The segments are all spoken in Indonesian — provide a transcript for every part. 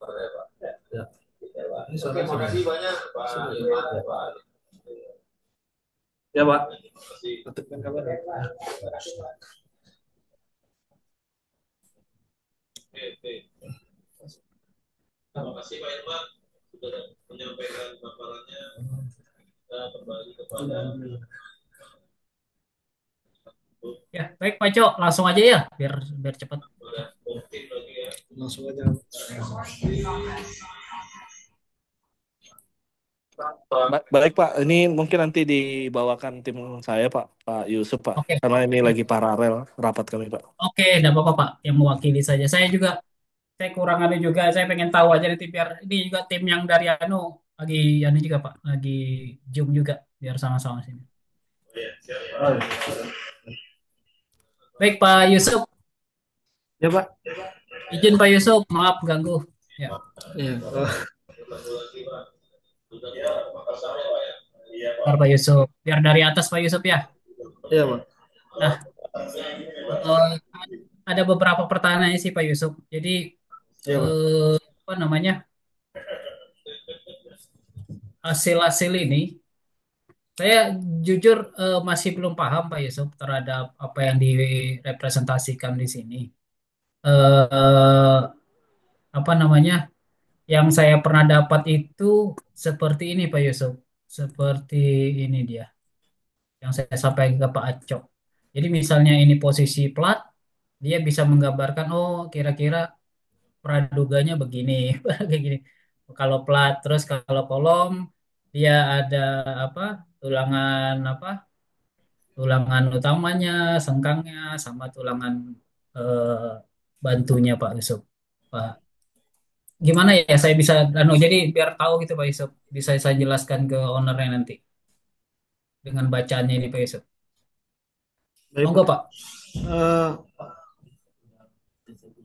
Ya. Oke, makasih banyak Pak Irman, Pak. Ya, Pak. Tetapkan kabar. Terima kasih Pak Irman sudah menyampaikan paparannya. Kita kembali kepada Ya, baik Pak Cok, langsung aja ya, biar biar cepat. mungkin lagi ya. Langsung aja. Baik Pak, ini mungkin nanti dibawakan tim saya Pak, Pak Yusuf Pak, Oke, karena ini oke, lagi paralel rapat kami Pak. oke, enggak apa-apa Pak, yang mewakili saja. Saya kurang anu juga, saya pengen tahu aja nanti biar ini juga tim yang dari anu lagi anu juga Pak, lagi Zoom juga, biar sama-sama sini. Oh, iya. Baik Pak Yusuf, Ya Pak. izin Pak Yusuf, maaf ganggu. Ya, Iya. bentar Pak Yusuf, biar dari atas Pak Yusuf ya. Iya Pak. Nah, eh, ada beberapa pertanyaan sih Pak Yusuf. Jadi Iya Pak. apa namanya, hasil-hasil ini saya jujur masih belum paham Pak Yusuf terhadap apa yang direpresentasikan di sini. Eh, apa namanya? Yang saya pernah dapat itu seperti ini Pak Yusuf. Seperti ini dia yang saya sampaikan ke Pak Acok. Jadi misalnya ini posisi plat, dia bisa menggambarkan oh kira-kira praduganya begini, kayak gini. Kalau plat, terus kalau kolom dia ada apa? Tulangan apa? Tulangan utamanya, sengkangnya, sama tulangan eh, bantunya Pak Yusuf. Pak, gimana ya saya bisa, jadi biar tahu gitu Pak Yusuf, bisa saya jelaskan ke ownernya nanti dengan bacaannya ini Pak Yusuf. Baik Monggo Pak. Pak, Eh,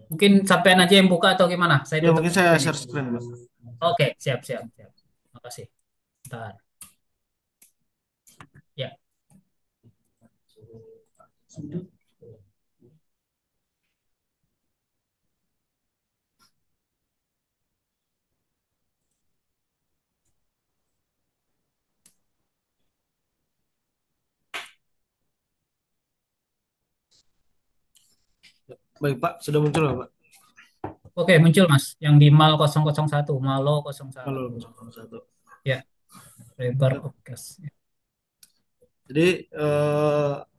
mungkin sampean aja yang buka atau gimana? Saya ya tutup mungkin saya ini. share screen Pak. Oke, siap, siap, siap. Makasih. Bentar. Ya, Baik Pak, sudah muncul nggak Pak? oke muncul Mas, yang di mal 001, Malo 01. Halo, 01. Ya, lebar Ya. oke. Jadi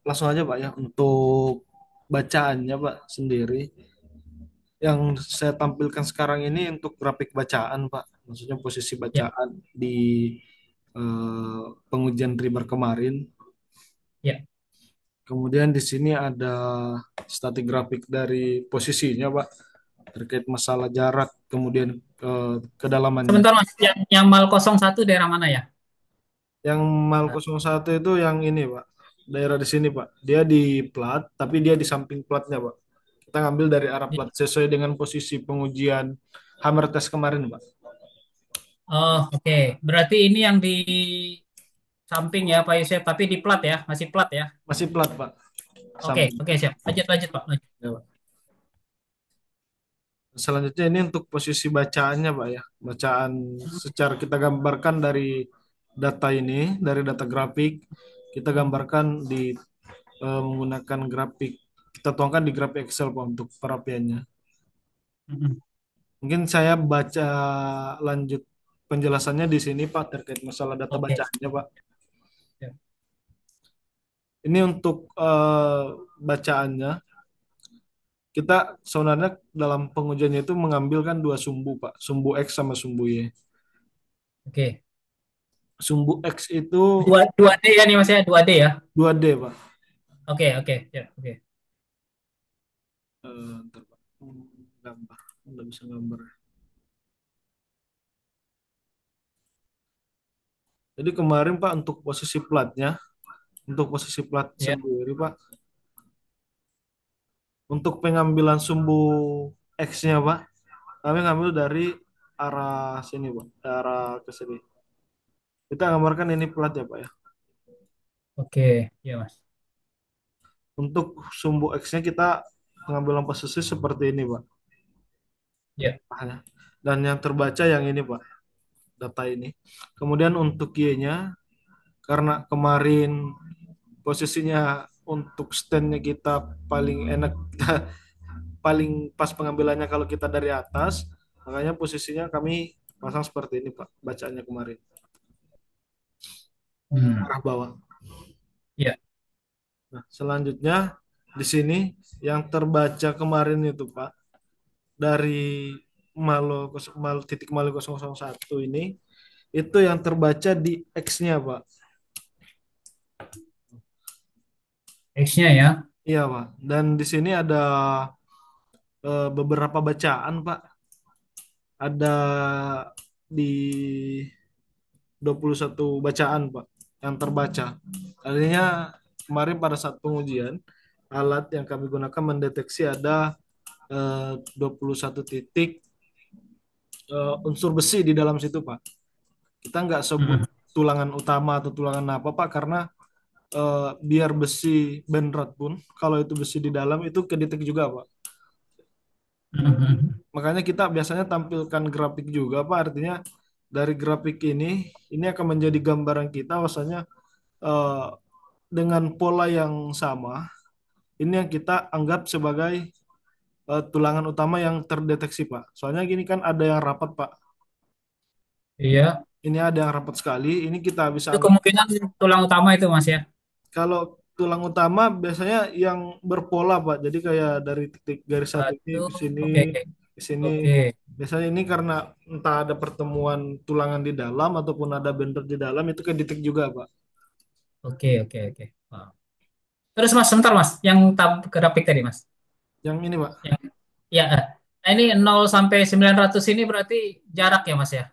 langsung aja Pak ya untuk bacaannya Pak sendiri. Yang saya tampilkan sekarang ini untuk grafik bacaan Pak. Maksudnya posisi Ya, bacaan di pengujian ribar kemarin. ya. Kemudian di sini ada statik grafik dari posisinya Pak terkait masalah jarak, kemudian kedalamannya. Sebentar Mas, yang mal 01 daerah mana ya? Yang mal 01 itu yang ini Pak. Daerah di sini Pak. Dia di plat, tapi dia di samping platnya Pak. Kita ngambil dari arah plat sesuai dengan posisi pengujian hammer test kemarin Pak. Oh, oke. Berarti ini yang di samping ya Pak Yusuf, tapi di plat ya, masih plat ya. Masih plat Pak. Oke, Samping. oke siap. Lanjut, lanjut Pak. Lanjut. Ya, Pak. Selanjutnya ini untuk posisi bacaannya Pak ya. Bacaan secara kita gambarkan dari data ini, dari data grafik, kita gambarkan di menggunakan grafik. Kita tuangkan di grafik Excel Pak untuk perapiannya. Mm-mm. Mungkin saya baca lanjut penjelasannya di sini Pak terkait masalah data Oke. bacaannya Pak. Siap. Ini untuk bacaannya kita sebenarnya dalam pengujiannya itu mengambil kan dua sumbu Pak, sumbu X sama sumbu Y. Oke. Sumbu X itu Dua D ya nih Mas ya, 2D ya. 2D Pak. Oke, oke, ya, oke. Ntar, Pak. Gambar, nggak bisa gambar. Jadi kemarin Pak untuk posisi plat Ya. sendiri Pak, untuk pengambilan sumbu X-nya Pak, kami ngambil dari arah sini Pak, arah ke sini. Kita gambarkan ini plat ya Pak ya. Oke, ya Mas. Untuk sumbu X-nya kita pengambilan posisi seperti ini Pak. Ya. Pahanya. dan yang terbaca yang ini Pak, data ini. Kemudian untuk Y-nya, karena kemarin posisinya untuk standnya kita paling enak, paling pas pengambilannya kalau kita dari atas, makanya posisinya kami pasang seperti ini Pak, bacaannya kemarin, Hmm. arah bawah. Ya. Nah, selanjutnya di sini yang terbaca kemarin itu Pak, dari titik Malo 001 ini, itu yang terbaca di X-nya Pak. X-nya ya. Iya Pak. Dan di sini ada beberapa bacaan Pak. Ada di 21 bacaan Pak yang terbaca. Artinya kemarin pada saat pengujian, alat yang kami gunakan mendeteksi ada 21 titik unsur besi di dalam situ Pak. Kita nggak sebut Hmm. tulangan utama atau tulangan apa Pak, karena biar besi benrat pun kalau itu besi di dalam itu kedetek juga Pak. Hmm. Makanya kita biasanya tampilkan grafik juga Pak, artinya dari grafik ini akan menjadi gambaran kita bahwasanya eh, dengan pola yang sama, ini yang kita anggap sebagai tulangan utama yang terdeteksi Pak. Soalnya gini kan ada yang rapat Pak. Iya. Ini ada yang rapat sekali, ini kita bisa Itu anggap. kemungkinan tulang utama itu Mas ya. Kalau tulang utama biasanya yang berpola Pak. Jadi kayak dari titik garis satu ini Satu. ke sini, Oke. ke sini. Oke. Biasanya ini karena entah ada pertemuan tulangan di dalam ataupun ada bender di dalam itu kedetek juga Pak. Oke. Oke. Oke. Paham. Terus Mas, sebentar Mas, yang grafik tadi Mas. Yang ini Pak. Yang ya. Nah, ini 0 sampai 900 ini berarti jarak ya Mas ya.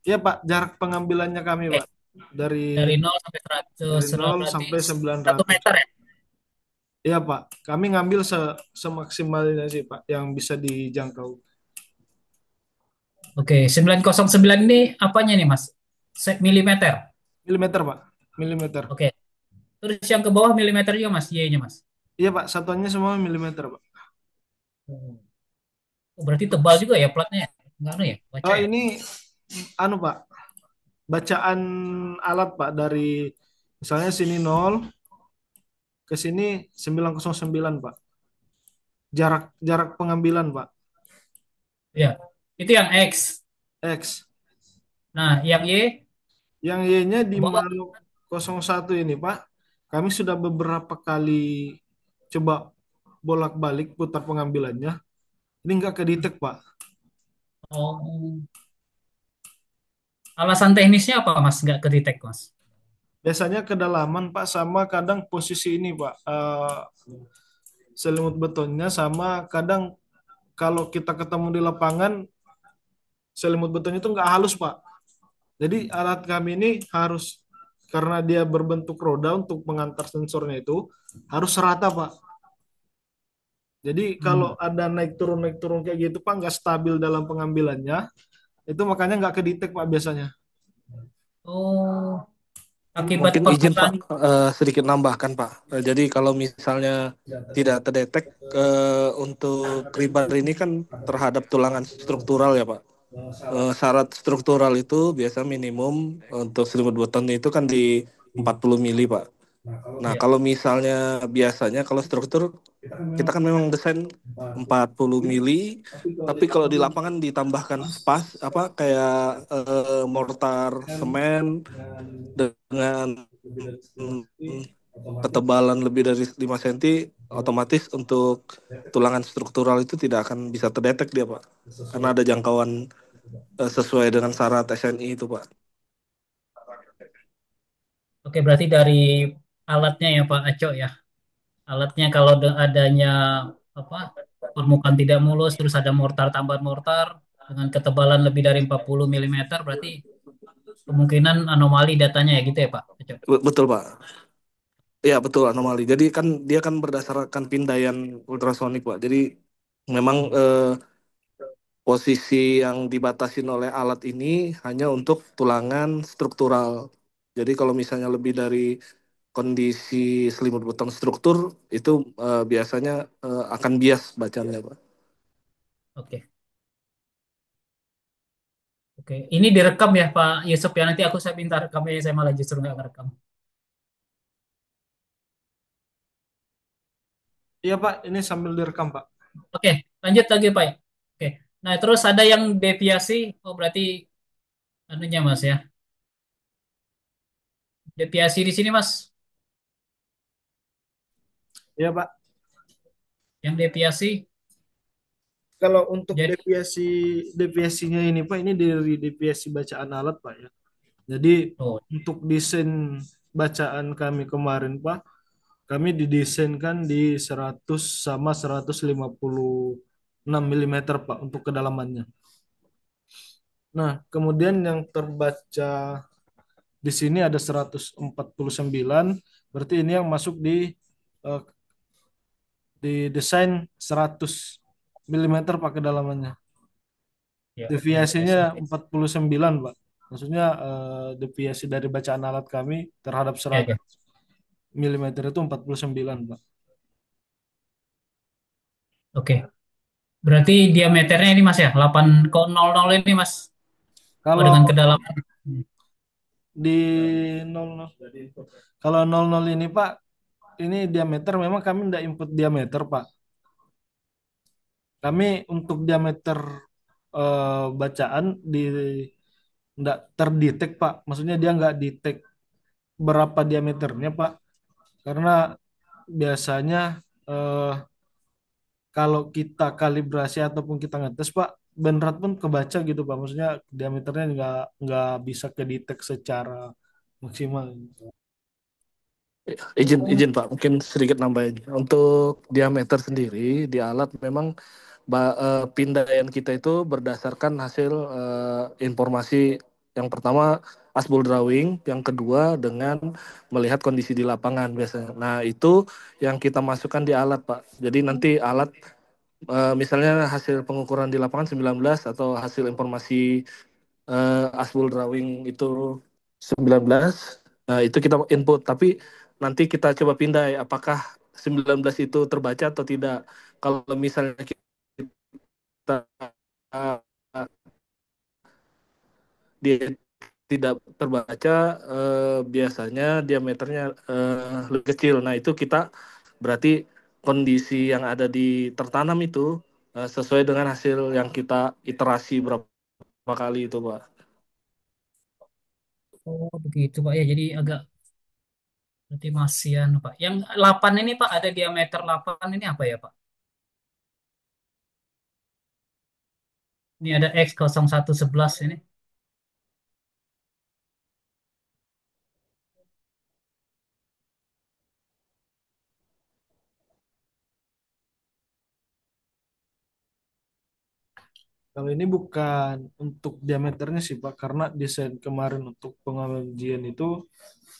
Iya Pak, jarak pengambilannya kami Oke. Pak. Dari Dari 0 sampai 100 dari nol berarti sampai satu 900. meter ya. Iya Pak, kami ngambil semaksimalnya sih Pak yang bisa dijangkau. Oke, 909 ini apanya nih Mas? Milimeter. Milimeter Pak, milimeter. Oke. Terus yang ke bawah milimeter juga Mas, Y-nya Mas. Iya Pak, satuannya semua milimeter Pak. Oh, berarti tebal juga ya platnya ya? Enggak anu ya, baca Oh ya? ini anu Pak, bacaan alat Pak dari misalnya sini 0 ke sini 909 Pak. Jarak jarak pengambilan Pak. Iya. Itu yang X. X. Nah, yang Y Yang Y-nya di ke bawah. Maluk 01 ini Pak. Kami sudah beberapa kali coba bolak-balik putar pengambilannya. Ini nggak kedetek Pak. Oh, alasan teknisnya apa Mas? Nggak kedetek Mas? Biasanya kedalaman Pak sama kadang posisi ini Pak. Selimut betonnya sama kadang kalau kita ketemu di lapangan selimut betonnya itu nggak halus Pak. Jadi alat kami ini harus, karena dia berbentuk roda untuk mengantar sensornya itu harus rata Pak. Jadi kalau Hmm. ada naik turun kayak gitu Pak nggak stabil dalam pengambilannya, itu makanya nggak kedetek Pak biasanya. Oh, akibat Mungkin izin Pak, perputaran. sedikit nambahkan Pak. Jadi kalau misalnya tidak terdetek untuk rebar ini kan terhadap tulangan struktural ya Pak. Syarat struktural itu biasa minimum untuk selimut beton itu kan di 40 mili Pak. Nah Ya. kalau misalnya biasanya kalau struktur kita kan memang desain 40 mili, tapi kalau di lapangan ditambahkan spas apa kayak mortar semen dengan ketebalan lebih dari 5 cm, otomatis untuk tulangan struktural itu tidak akan bisa terdetek dia, Pak. Karena ada jangkauan sesuai dengan syarat SNI itu, Pak. Oke, berarti dari alatnya ya Pak Aco ya. Alatnya kalau adanya apa permukaan tidak mulus, terus ada mortar tambahan mortar dengan ketebalan lebih dari 40 milimeter, berarti kemungkinan anomali datanya ya gitu ya Pak Aco. Betul, Pak. Iya, betul anomali. Jadi kan dia kan berdasarkan pindaian ultrasonik, Pak. Jadi memang posisi yang dibatasin oleh alat ini hanya untuk tulangan struktural. Jadi kalau misalnya lebih dari kondisi selimut beton struktur itu biasanya akan bias bacanya, Pak. Oke. Oke, ini direkam ya Pak Yusuf ya. Nanti saya minta rekamnya, saya malah justru nggak ngerekam. Iya Pak, ini sambil direkam Pak. Oke, lanjut lagi Pak. Oke, nah terus ada yang deviasi. Oh berarti anunya Mas ya. Deviasi di sini Mas. Iya Pak. Yang deviasi. Kalau untuk Jadi, deviasinya ini Pak, ini dari deviasi bacaan alat Pak ya. Jadi oh, untuk desain bacaan kami kemarin Pak, kami didesainkan di 100 sama 156 milimeter Pak untuk kedalamannya. Nah, kemudian yang terbaca di sini ada 149, berarti ini yang masuk eh, di desain 100 milimeter Pak kedalamannya. ya, Deviasinya deviasi. Oke. 49 Pak. Maksudnya deviasi dari bacaan alat kami terhadap Ya, ya. 100 milimeter itu 49 Pak. Oke. Berarti diameternya ini Mas ya, 8,00 ini Mas. Oh, Kalau dengan kedalaman. Hmm. di 00, kalau 00 ini Pak, ini diameter memang kami tidak input diameter Pak. Kami untuk diameter bacaan di nggak terdetek Pak. Maksudnya dia nggak detect berapa diameternya Pak. Karena biasanya eh, kalau kita kalibrasi ataupun kita ngetes Pak, beneran pun kebaca gitu Pak. Maksudnya diameternya nggak bisa kedetek secara maksimal. Izin izin Pak, mungkin sedikit nambahin. Untuk diameter sendiri di alat memang pindaian kita itu berdasarkan hasil informasi yang pertama asbul drawing, yang kedua dengan melihat kondisi di lapangan biasanya. Nah, itu yang kita masukkan di alat, Pak. Jadi nanti alat misalnya hasil pengukuran di lapangan 19 atau hasil informasi Asbul Drawing itu 19. Nah, itu kita input, tapi nanti kita coba pindai apakah 19 itu terbaca atau tidak. Kalau misalnya kita dia tidak terbaca, biasanya diameternya lebih kecil. Nah, itu kita berarti kondisi yang ada di tertanam itu sesuai dengan hasil yang kita iterasi berapa kali itu, Pak. Oh, begitu Pak ya. Jadi agak berarti masih ya Pak. Yang 8 ini Pak, ada diameter 8 ini apa ya Pak? Ini ada X0111 ini. Kalau ini bukan untuk diameternya sih Pak, karena desain kemarin untuk pengujian itu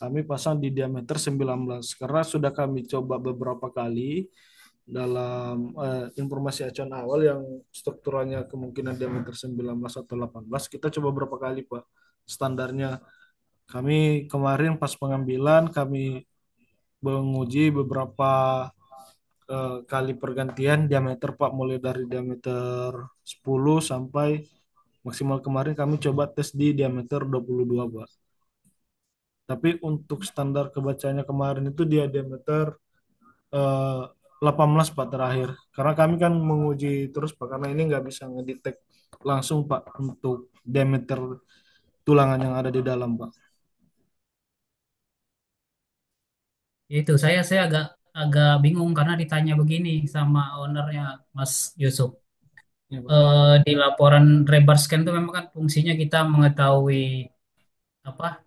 kami pasang di diameter 19 karena sudah kami coba beberapa kali dalam informasi acuan awal yang strukturalnya kemungkinan diameter 19 atau 18 kita coba berapa kali Pak standarnya. Kami kemarin pas pengambilan kami menguji beberapa kali pergantian diameter Pak mulai dari diameter 10 sampai maksimal kemarin kami coba tes di diameter 22 Pak. Tapi untuk standar kebacanya kemarin itu dia diameter eh, 18 Pak terakhir. Karena kami kan menguji terus Pak karena ini nggak bisa ngedetect langsung Pak untuk diameter tulangan yang ada di dalam Pak. Itu saya agak agak bingung karena ditanya begini sama ownernya Mas Yusuf. Ya, Pak. Di laporan rebar scan itu memang kan fungsinya kita mengetahui apa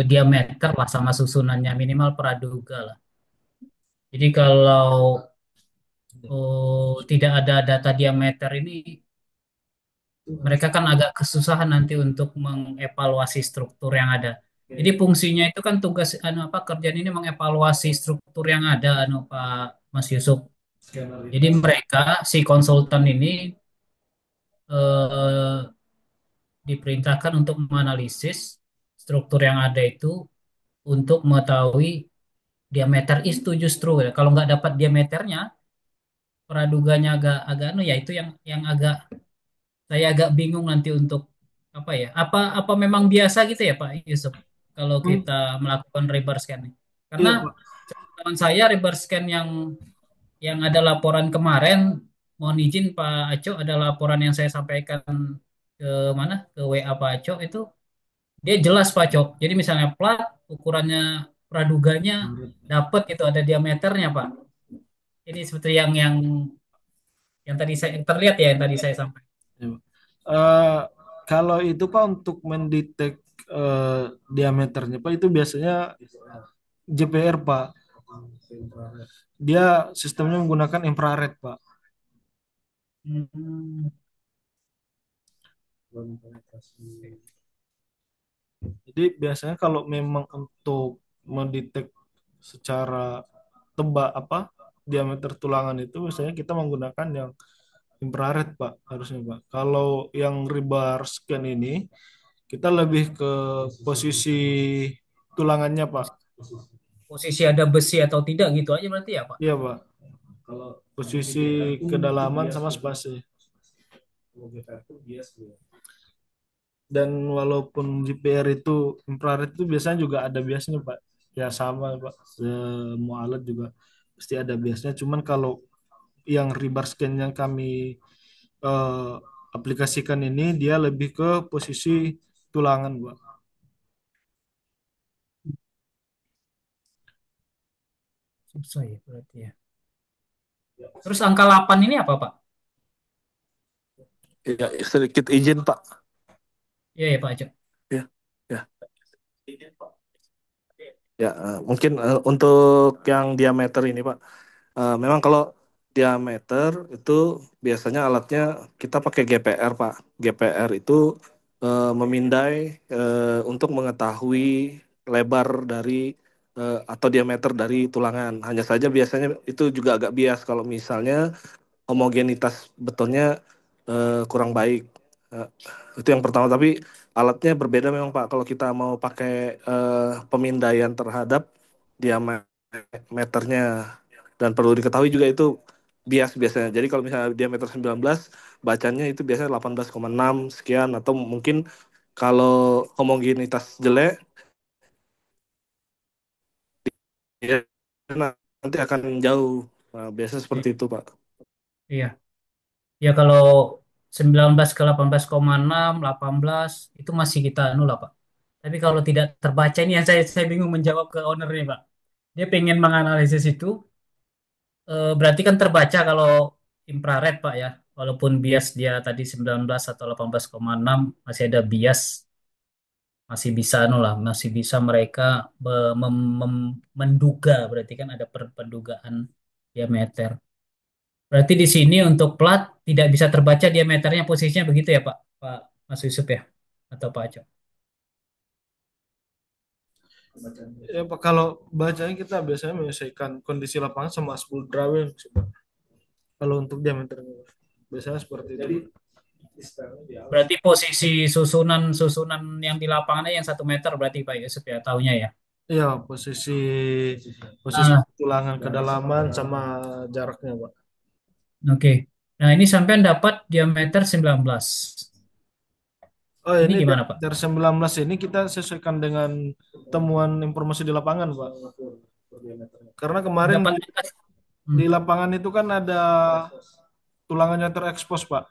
diameter lah sama susunannya minimal praduga lah. Jadi kalau tidak ada data diameter ini, mereka kan agak kesusahan nanti untuk mengevaluasi struktur yang ada. Jadi fungsinya itu kan tugas anu apa kerjaan ini mengevaluasi struktur yang ada anu Pak Mas Yusuf. Scanner Jadi itu. mereka si konsultan ini eh, diperintahkan untuk menganalisis struktur yang ada itu untuk mengetahui diameter itu justru ya. Kalau nggak dapat diameternya, praduganya agak agak anu ya itu yang agak saya agak bingung nanti untuk apa ya? Apa memang biasa gitu ya Pak Yusuf kalau Hmm, kita melakukan reverse scan? Karena iya Pak. teman saya reverse scan yang ada laporan kemarin, mohon izin Pak Aco, ada laporan yang saya sampaikan ke mana ke WA Pak Aco itu dia jelas Pak Aco. Jadi misalnya plat ukurannya praduganya dapat itu ada diameternya Pak. Ini seperti yang tadi saya terlihat ya yang tadi saya sampaikan. Iya, Pak. Eh, kalau itu Pak untuk mendetek diameternya Pak itu biasanya JPR Pak. Dia sistemnya menggunakan infrared Pak. Hmm, Jadi biasanya kalau memang untuk mendetek secara tebak apa diameter tulangan itu biasanya kita menggunakan yang infrared Pak harusnya Pak. Kalau yang rebar scan ini kita lebih ke posisi tulangannya Pak. posisi ada besi atau tidak gitu aja berarti ya Pak. Iya Pak. Posisi kedalaman sama spasi. Dan walaupun GPR itu infrared itu biasanya juga ada biasnya Pak. Ya sama Pak. Semua alat juga pasti ada biasanya. Cuman kalau yang rebar scan yang kami eh, aplikasikan ini dia lebih ke posisi tulangan Pak. Susah ya berarti ya. Terus angka 8 ini apa Pak? Ya, sedikit izin Pak. Iya ya Pak Aco. Ya, ya, ya. Mungkin untuk yang diameter ini Pak. Memang kalau diameter itu biasanya alatnya kita pakai GPR, Pak. GPR itu memindai untuk mengetahui lebar dari atau diameter dari tulangan. Hanya saja biasanya itu juga agak bias kalau misalnya homogenitas betonnya kurang baik. Eh, itu yang pertama. Tapi alatnya berbeda memang, Pak. Kalau kita mau pakai pemindaian terhadap diameternya dan perlu diketahui juga itu bias biasanya. Jadi kalau misalnya diameter 19, bacanya itu biasanya 18,6 sekian atau mungkin kalau homogenitas jelek ya nanti akan jauh. Nah, biasanya seperti itu, Pak. Iya. Ya kalau 19 ke 18,6, 18 itu masih kita anu lah Pak. Tapi kalau tidak terbaca ini yang saya bingung menjawab ke owner nih Pak. Dia pengen menganalisis itu, berarti kan terbaca kalau infrared Pak ya. Walaupun bias dia tadi 19 atau 18,6 masih ada bias, masih bisa anu lah, masih bisa mereka menduga berarti kan ada pendugaan diameter. Berarti di sini untuk plat tidak bisa terbaca diameternya posisinya begitu ya Pak, Pak Mas Yusuf ya, atau Pak Aco. Ya Pak kalau bacanya kita biasanya menyelesaikan kondisi lapangan sama spool drawing sih, Pak. Kalau untuk diameternya biasanya seperti itu. Berarti posisi susunan yang di lapangannya yang 1 meter berarti Pak Yusuf ya, tahunya ya. Iya, posisi posisi Ah, tulangan kedalaman sama jaraknya, Pak. oke. Nah ini sampean dapat diameter 19. Oh, Ini ini gimana Pak? dari 19 ini kita sesuaikan dengan temuan informasi di lapangan, Pak. Karena kemarin Dapat. Hmm. di lapangan itu kan ada tulangannya terekspos, Pak.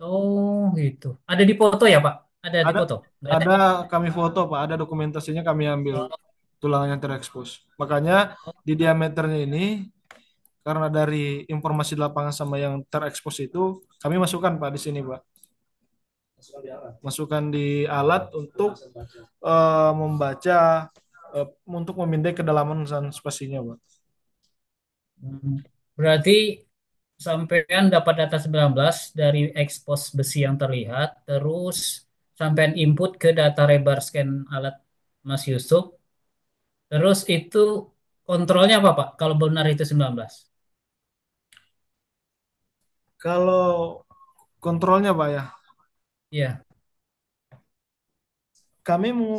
Oh gitu. Ada di foto ya Pak? Ada di Ada foto? Nggak ada. ada kami foto, Pak. Ada dokumentasinya kami ambil Oh, tulangannya terekspos. Makanya oh. di diameternya ini karena dari informasi di lapangan sama yang terekspos itu kami masukkan, Pak, di sini, Pak. Masukkan di alat untuk membaca untuk memindai kedalaman dan spasinya, Pak. Hmm. Berarti sampean dapat data 19 dari ekspos besi yang terlihat, terus sampean input ke data rebar scan alat Mas Yusuf, terus itu kontrolnya apa Pak? Kalau benar itu 19. Kalau kontrolnya, Pak ya, Iya. kami mau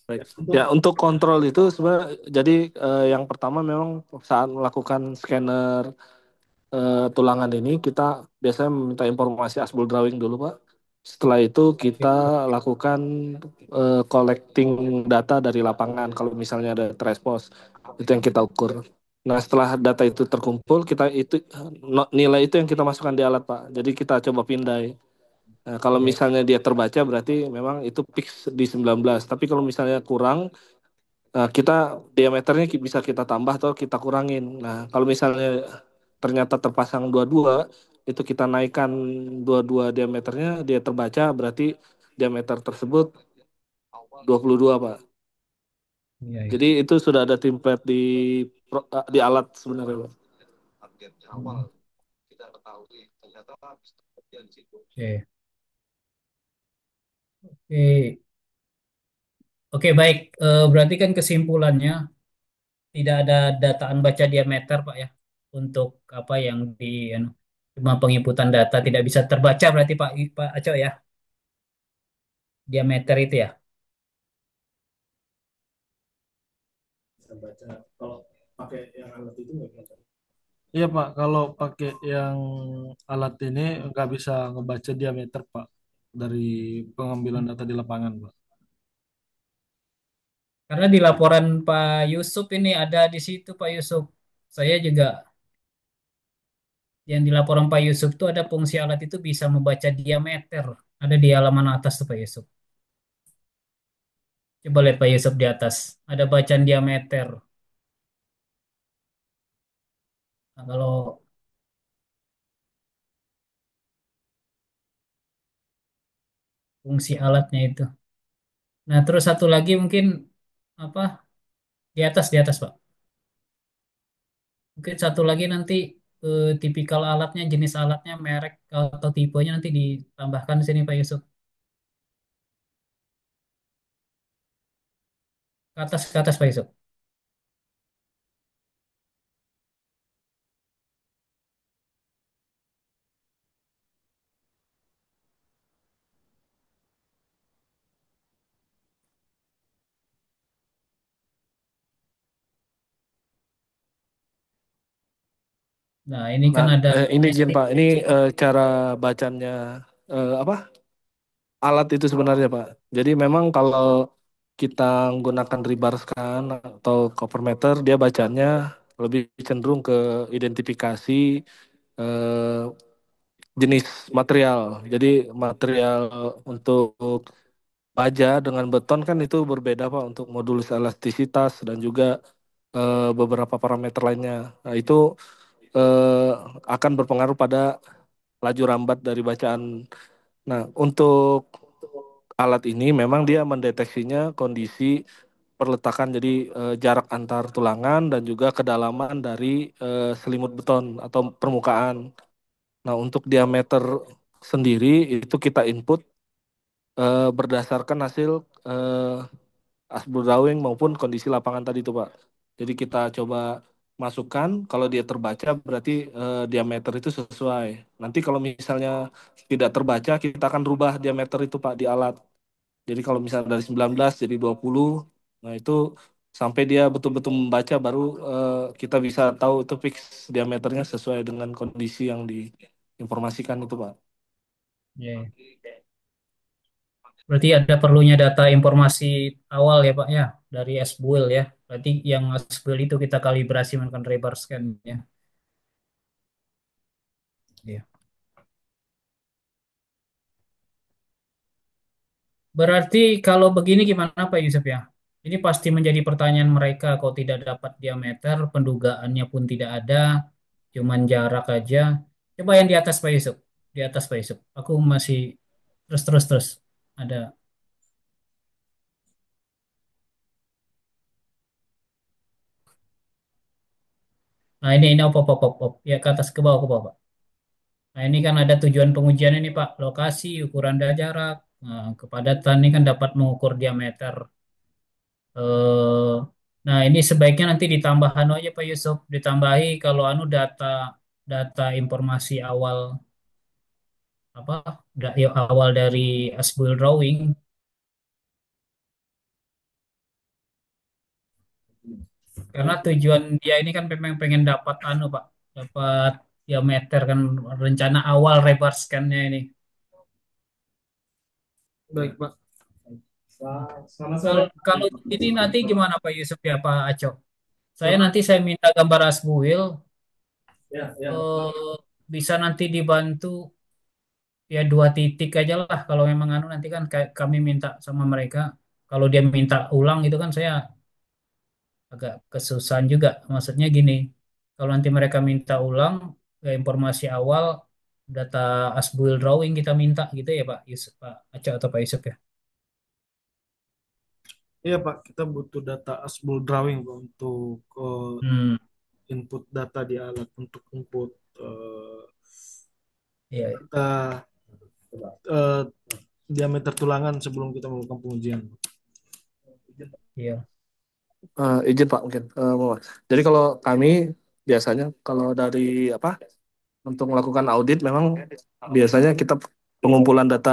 Baik. Ya, untuk kontrol itu sebenarnya jadi yang pertama memang saat melakukan scanner tulangan ini kita biasanya meminta informasi asbul drawing dulu, Pak. Setelah itu kita lakukan collecting data dari lapangan kalau misalnya ada transpose itu yang kita ukur. Nah, setelah data itu terkumpul, kita itu nilai itu yang kita masukkan di alat, Pak. Jadi kita coba pindai. Nah, kalau Iya, misalnya dia terbaca berarti memang itu fix di 19. Tapi kalau misalnya kurang, kita diameternya bisa kita tambah atau kita kurangin. Nah, kalau misalnya ternyata terpasang dua-dua, itu kita naikkan dua-dua diameternya, dia terbaca berarti diameter tersebut 22, Pak. iya, iya. Jadi itu sudah ada template di alat sebenarnya, Pak. Hmm, oke, oke, oke, baik. Berarti kan kesimpulannya tidak ada dataan baca diameter, Pak ya, untuk apa yang di anu, cuma penginputan data tidak bisa terbaca berarti Pak Aco ya, diameter itu ya. Bisa baca kalau pakai yang alat itu nggak kelihatan. Iya Pak, kalau pakai yang alat ini nggak bisa ngebaca diameter Pak dari pengambilan data di lapangan Pak. Karena di laporan Pak Yusuf ini ada di situ Pak Yusuf. Saya juga yang di laporan Pak Yusuf tuh ada fungsi alat itu bisa membaca diameter. Ada di halaman atas tuh Pak Yusuf. Coba lihat Pak Yusuf di atas. Ada bacaan diameter. Nah, kalau fungsi alatnya itu. Nah, terus satu lagi mungkin apa di atas Pak. Mungkin satu lagi nanti tipikal alatnya, jenis alatnya, merek atau tipenya nanti ditambahkan di sini Pak Yusuf. Ke atas Pak Yusuf. Nah, ini kan Nah, ada ini gini Pak, ini STPC. cara bacanya apa? Alat itu sebenarnya Pak. Jadi memang kalau kita menggunakan rebar scan atau cover meter, dia bacanya lebih cenderung ke identifikasi eh, jenis material. Jadi material untuk baja dengan beton kan itu berbeda Pak untuk modulus elastisitas dan juga beberapa parameter lainnya. Nah, itu eh, akan berpengaruh pada laju rambat dari bacaan. Nah, untuk alat ini memang dia mendeteksinya kondisi perletakan jadi jarak antar tulangan dan juga kedalaman dari selimut beton atau permukaan. Nah, untuk diameter sendiri itu kita input berdasarkan hasil asbul drawing maupun kondisi lapangan tadi itu, Pak. Jadi kita coba masukkan kalau dia terbaca berarti diameter itu sesuai. Nanti kalau misalnya tidak terbaca kita akan rubah diameter itu, Pak, di alat. Jadi kalau misalnya dari 19 jadi 20, nah itu sampai dia betul-betul membaca baru kita bisa tahu itu fix diameternya sesuai dengan kondisi yang diinformasikan itu, Pak. Ya. Berarti ada perlunya data informasi awal ya Pak ya dari SBUIL ya. Berarti yang SBUIL itu kita kalibrasi menggunakan rebar scan ya. Iya. Berarti kalau begini gimana Pak Yusuf ya? Ini pasti menjadi pertanyaan mereka kalau tidak dapat diameter, pendugaannya pun tidak ada, cuman jarak aja. Coba yang di atas Pak Yusuf, di atas Pak Yusuf. Aku masih terus. Ada. Nah ini op. Ya ke atas ke bawah Pak. Nah ini kan ada tujuan pengujian ini Pak, lokasi, ukuran dan jarak. Nah, kepadatan ini kan dapat mengukur diameter. Eh, nah ini sebaiknya nanti ditambahkan aja Pak Yusuf, ditambahi kalau anu data data informasi awal apa ya, awal dari Asbul Drawing. Karena tujuan dia ini kan memang pengen dapat anu Pak, dapat diameter kan rencana awal rebar scan-nya ini. Baik, Pak. Selamat sore. Kalau ini nanti gimana Pak Yusuf ya Pak Aco? Saya minta gambar Asbuil, Ya, ya. bisa nanti dibantu ya 2 titik aja lah kalau memang anu nanti kan kami minta sama mereka. Kalau dia minta ulang itu kan saya agak kesusahan juga. Maksudnya gini, kalau nanti mereka minta ulang informasi awal data Asbuil drawing kita minta gitu ya Pak Yusuf, Pak Aco atau Pak Yusuf ya. Iya, Pak. Kita butuh data Asbul drawing, Pak, untuk Hmm, input data di alat, untuk input iya, iya. kita eh, diameter tulangan sebelum kita melakukan pengujian. Iya. Izin Pak mungkin. Jadi kalau kami biasanya kalau dari apa untuk melakukan audit memang biasanya kita pengumpulan data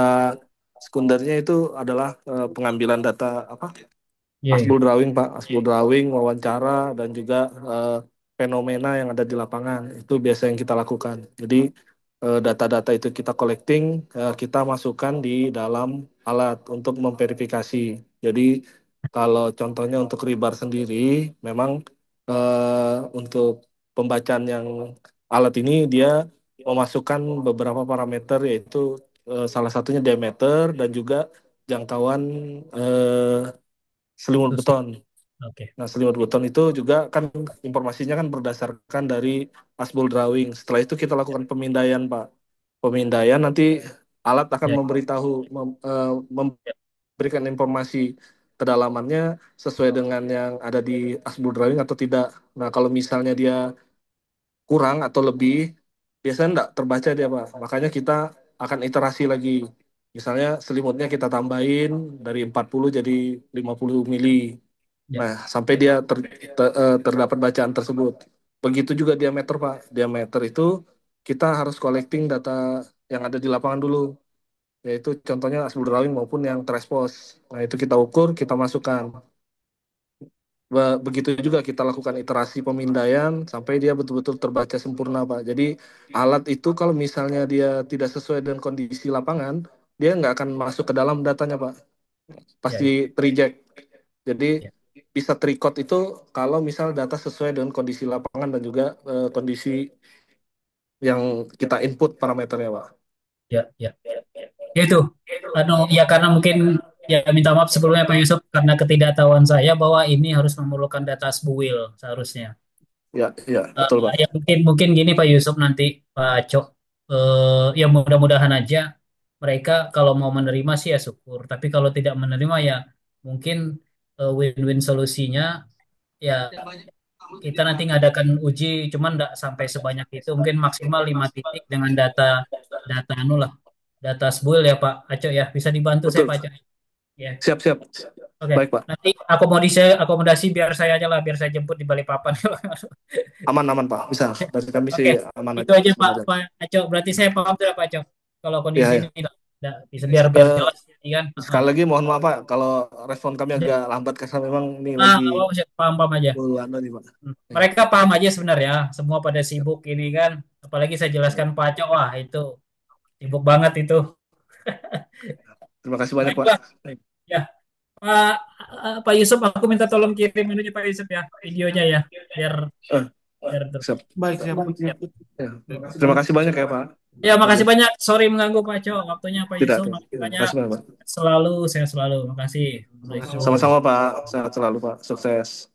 sekundernya itu adalah pengambilan data apa Iya, Asbul iya. drawing Pak, Asbul drawing, wawancara dan juga fenomena yang ada di lapangan itu biasa yang kita lakukan. Jadi data-data itu kita collecting, kita masukkan di dalam alat untuk memverifikasi. Jadi kalau contohnya untuk Ribar sendiri, memang untuk pembacaan yang alat ini dia memasukkan beberapa parameter yaitu salah satunya diameter dan juga jangkauan selimut Susah. beton. Oke. Nah, selimut beton itu juga kan informasinya kan berdasarkan dari Asbul Drawing. Setelah itu kita lakukan pemindaian, Pak. Pemindaian nanti alat akan Ya, memberitahu, ya, memberikan informasi kedalamannya sesuai dengan yang ada di Asbul Drawing atau tidak. Nah, kalau misalnya dia kurang atau lebih, biasanya enggak terbaca dia, Pak. Makanya kita akan iterasi lagi. Misalnya selimutnya kita tambahin dari 40 jadi 50 mili. ya, Nah, sampai dia terdapat bacaan tersebut. Begitu juga diameter, Pak. Diameter itu kita harus collecting data yang ada di lapangan dulu, yaitu contohnya asbul drawing maupun yang transpose. Nah, itu kita ukur, kita masukkan. Begitu juga kita lakukan iterasi pemindaian sampai dia betul-betul terbaca sempurna, Pak. Jadi alat itu kalau misalnya dia tidak sesuai dengan kondisi lapangan, dia nggak akan masuk ke dalam datanya, Pak. ya, Pasti ya, reject. Jadi ya, bisa tricot itu kalau misal data sesuai dengan kondisi lapangan dan juga kondisi yang kita input parameternya, Pak. ya, ya. Ya itu, anu ya karena mungkin ya minta maaf sebelumnya Pak Yusuf karena ketidaktahuan saya bahwa ini harus memerlukan data SBUIL seharusnya. Ya, ya, betul, Pak. Ya mungkin mungkin gini Pak Yusuf nanti Pak Cok, ya mudah-mudahan aja mereka kalau mau menerima sih ya syukur. Tapi kalau tidak menerima ya mungkin win-win solusinya ya kita nanti ngadakan uji cuman nggak sampai sebanyak itu mungkin maksimal 5 titik dengan data data anu lah data SBUIL ya Pak Acok ya bisa dibantu saya Betul. Pak Acok ya. Siap, siap. Oke, Baik, Pak. nanti akomodasi akomodasi biar saya aja lah biar saya jemput di Balikpapan. Aman, aman, Pak. Bisa. Dari kami sih Oke, aman itu aja aja Pak sebenarnya. Pak Acok. Berarti saya paham sudah Pak Acok. Kalau Ya, kondisi ya. ini bisa biar biar Eh, jelas ini kan. sekali lagi mohon maaf, Pak, kalau respon kami agak lambat karena memang ini lagi Nggak apa-apa, paham paham aja. anu nih, Pak. Ya. Mereka paham aja sebenarnya. Semua pada sibuk ini kan. Apalagi saya jelaskan Pak Acok, wah itu sibuk banget itu. Terima kasih banyak, Pak. Baiklah, ya Pak Pak Yusuf, aku minta tolong kirim ini Pak Yusuf ya videonya ya, biar Eh, biar terus. siap. Baik, siap. Siap. Ya. Terima kasih Terima banyak. kasih banyak ya, Pak. Ya, Oke. makasih banyak. Sorry mengganggu Pak Cok. Waktunya Pak Tidak, Yusuf. tidak. Makasih Terima banyak. kasih banyak, Pak. Selalu, saya selalu. Makasih. Terima kasih, Assalamualaikum. Pak. Sama-sama, Pak. Sehat selalu, Pak. Sukses.